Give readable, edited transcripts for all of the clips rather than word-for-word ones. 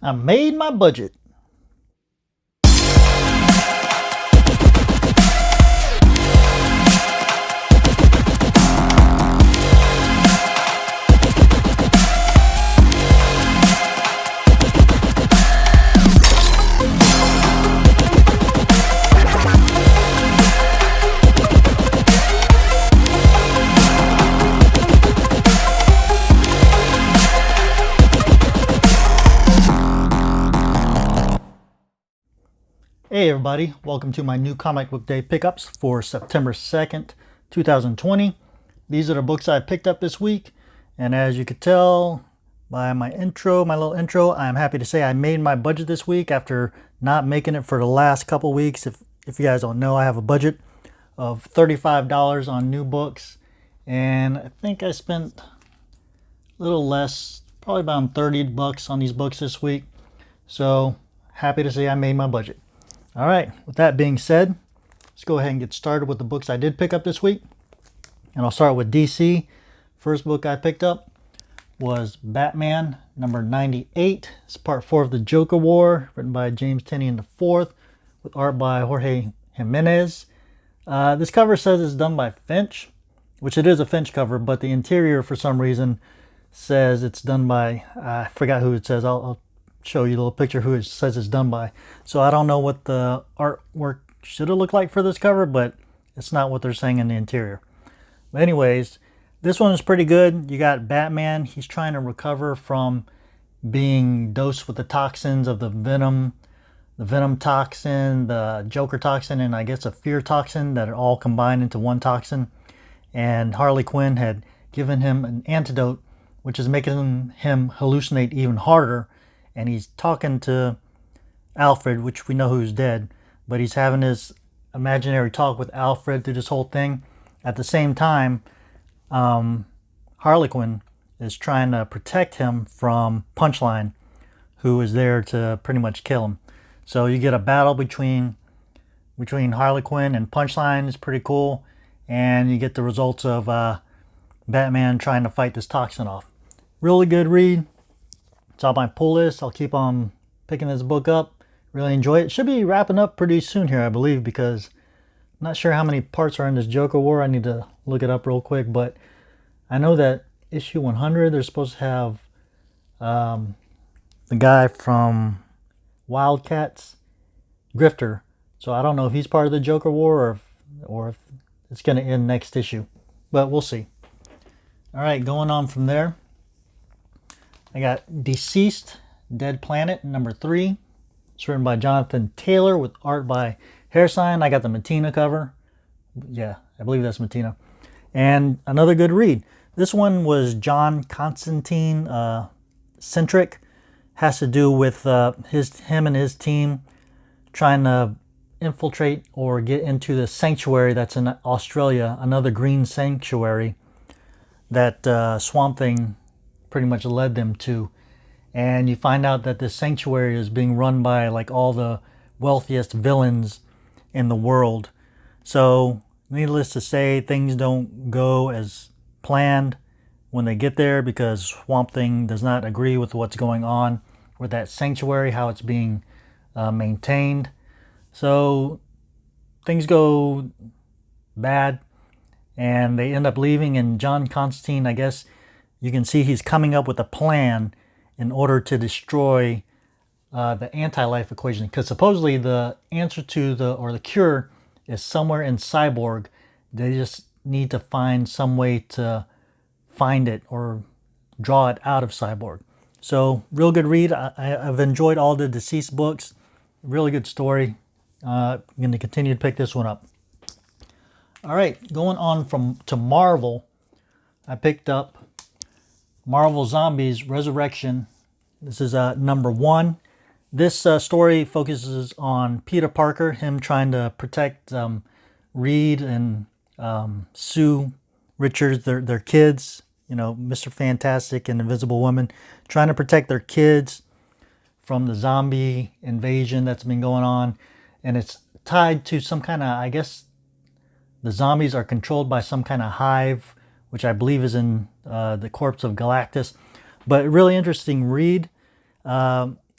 I made my budget. Hey everybody, welcome to my new comic book day pickups for September 2nd, 2020. These are the books I picked up this week, and as you could tell by my little intro, I'm happy to say I made my budget this week after not making it for the last couple weeks. If you guys don't know, I have a budget of $35 on new books, and I think I spent a little less, probably about 30 bucks on these books this week. So happy to say I made my budget. All right, with that being said, let's go ahead and get started with the books I did pick up this week. And I'll start with DC. First book I picked up was Batman number 98. It's part 4 of the Joker War, written by James Tynion IV, with art by Jorge Jimenez. This cover says it's done by Finch, which it is a Finch cover, but the interior for some reason says it's done by, I forgot who it says. I'll show you a little picture who it says it's done by. So I don't know what the artwork should have looked like for this cover, but it's not what they're saying in the interior. But anyways, this one is pretty good. You got Batman. He's trying to recover from being dosed with the toxins of the Venom toxin, the Joker toxin, and I guess a fear toxin that are all combined into one toxin. And Harley Quinn had given him an antidote, which is making him hallucinate even harder. And he's talking to Alfred, which we know who's dead, but he's having his imaginary talk with Alfred through this whole thing. At the same time, Harlequin is trying to protect him from Punchline, who is there to pretty much kill him. So you get a battle between Harlequin and Punchline. It's pretty cool. And you get the results of Batman trying to fight this toxin off. Really good read. It's on my pull list. I'll keep on picking this book up. Really enjoy it. Should be wrapping up pretty soon here, I believe, because I'm not sure how many parts are in this Joker War. I need to look it up real quick, but I know that issue 100, they're supposed to have the guy from Wildcats, Grifter. So I don't know if he's part of the Joker War or if it's going to end next issue, but we'll see. All right, going on from there. I got Deceased, Dead Planet, number 3. It's written by Jonathan Taylor with art by Hairsign. I got the Mattina cover. Yeah, I believe that's Mattina. And another good read. This one was John Constantine centric. Has to do with him and his team trying to infiltrate or get into the sanctuary that's in Australia, another green sanctuary that Swamp Thing pretty much led them to. And you find out that this sanctuary is being run by like all the wealthiest villains in the world. So needless to say, things don't go as planned when they get there, because Swamp Thing does not agree with what's going on with that sanctuary, how it's being maintained. So things go bad and they end up leaving, and John Constantine, I guess you can see he's coming up with a plan in order to destroy the anti-life equation, because supposedly the answer to the cure is somewhere in Cyborg. They just need to find some way to find it or draw it out of Cyborg. So real good read. I've enjoyed all the Deceased books. Really good story. I'm going to continue to pick this one up. All right, going on to Marvel. I picked up Marvel Zombies Resurrection. This is number 1. This story focuses on Peter Parker, him trying to protect Reed and Sue Richards, their kids, you know, Mr. Fantastic and Invisible Woman, trying to protect their kids from the zombie invasion that's been going on. And it's tied to some kind of, I guess, the zombies are controlled by some kind of hive, which I believe is in the corpse of Galactus. But really interesting read.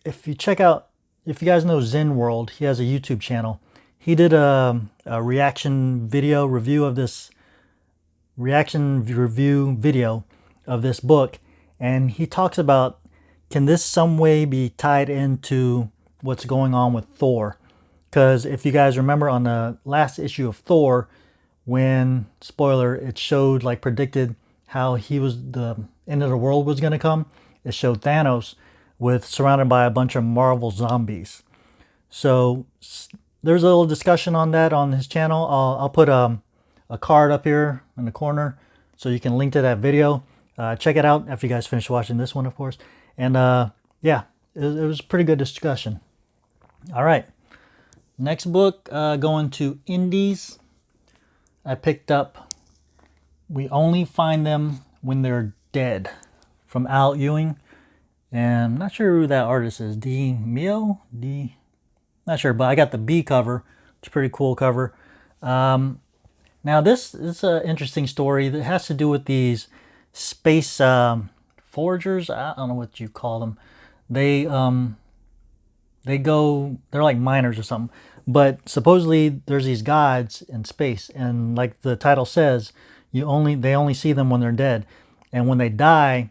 if you check out, if you guys know Zen World, he has a YouTube channel. He did a reaction video review of this book, and he talks about, can this some way be tied into what's going on with Thor? Because if you guys remember on the last issue of Thor, when, spoiler, it showed, like, predicted how the end of the world was going to come. It showed Thanos surrounded by a bunch of Marvel zombies. So there's a little discussion on that on his channel. I'll put a card up here in the corner so you can link to that video. Check it out after you guys finish watching this one, of course. And yeah, it was a pretty good discussion. All right, next book, going to indies. I picked up We Only Find Them When They're Dead from Al Ewing. And I'm not sure who that artist is. Not sure, but I got the B cover. It's a pretty cool cover. Now this is an interesting story that has to do with these space foragers. I don't know what you call them. They're like miners or something. But supposedly there's these gods in space, and like the title says, they only see them when they're dead. And when they die,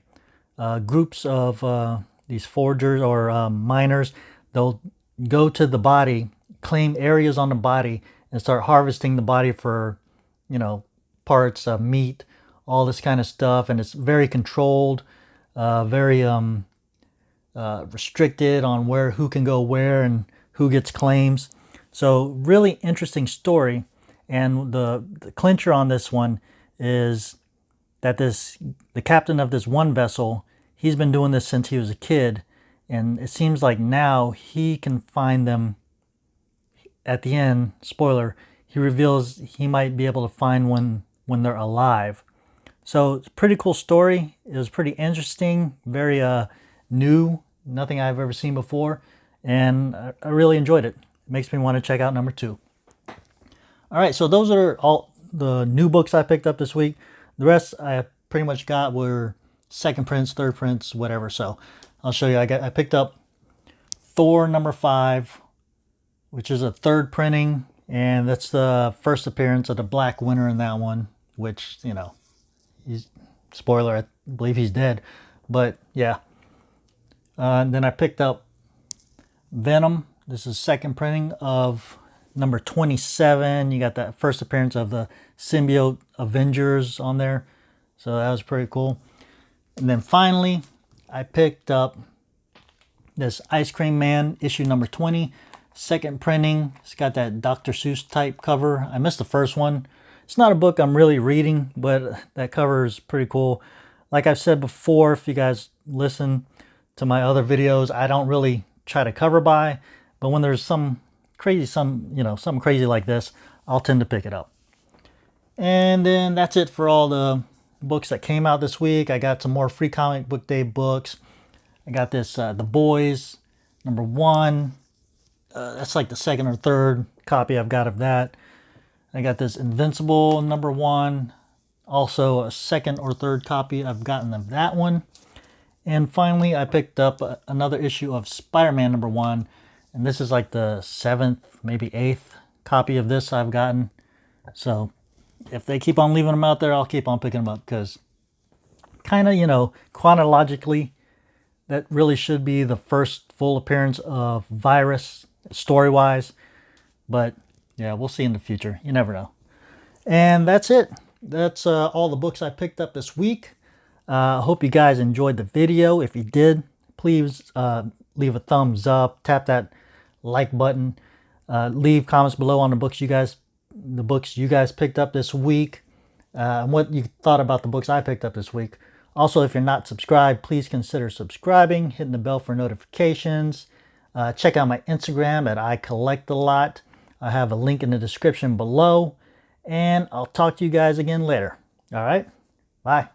groups of these foragers or miners, they'll go to the body, claim areas on the body, and start harvesting the body for, parts of meat, all this kind of stuff. And it's very controlled, very restricted on who can go where and who gets claims. So really interesting story. And the clincher on this one is that the captain of this one vessel, he's been doing this since he was a kid, and it seems like now he can find them. At the end, spoiler, he reveals he might be able to find one when they're alive. So it's a pretty cool story. It was pretty interesting, very new, nothing I've ever seen before, and I really enjoyed it. It makes me want to check out number 2. All right, so those are all the new books I picked up this week. The rest I pretty much got were second prints, third prints, whatever. So I'll show you. I picked up Thor number 5, which is a third printing, and that's the first appearance of the Black Winter in that one, which, spoiler, I believe he's dead. But yeah. Then I picked up Venom. This is second printing of number 27. You got that first appearance of the symbiote Avengers on there. So that was pretty cool. And then finally, I picked up this Ice Cream Man issue number 20. Second printing. It's got that Dr. Seuss type cover. I missed the first one. It's not a book I'm really reading, but that cover is pretty cool. Like I've said before, if you guys listen to my other videos, I don't really try to cover buy, but when there's something crazy like this, I'll tend to pick it up. And then that's it for all the books that came out this week. I got some more free comic book day books. I got this The Boys number 1. That's like the second or third copy I've got of that. I got this Invincible number 1. Also a second or third copy I've gotten of that one. And finally, I picked up another issue of SpiderMan number 1. And this is like the 7th, maybe 8th copy of this I've gotten. So if they keep on leaving them out there, I'll keep on picking them up, because kind of, chronologically, that really should be the first full appearance of Virus, story-wise. But yeah, we'll see in the future. You never know. And that's it. That's all the books I picked up this week. I hope you guys enjoyed the video. If you did, please leave a thumbs up, tap that like button, leave comments below on the books you guys picked up this week, and what you thought about the books I picked up this week. Also, if you're not subscribed, please consider subscribing, hitting the bell for notifications. Check out my Instagram at icollectalot. I have a link in the description below, and I'll talk to you guys again later. All right, bye.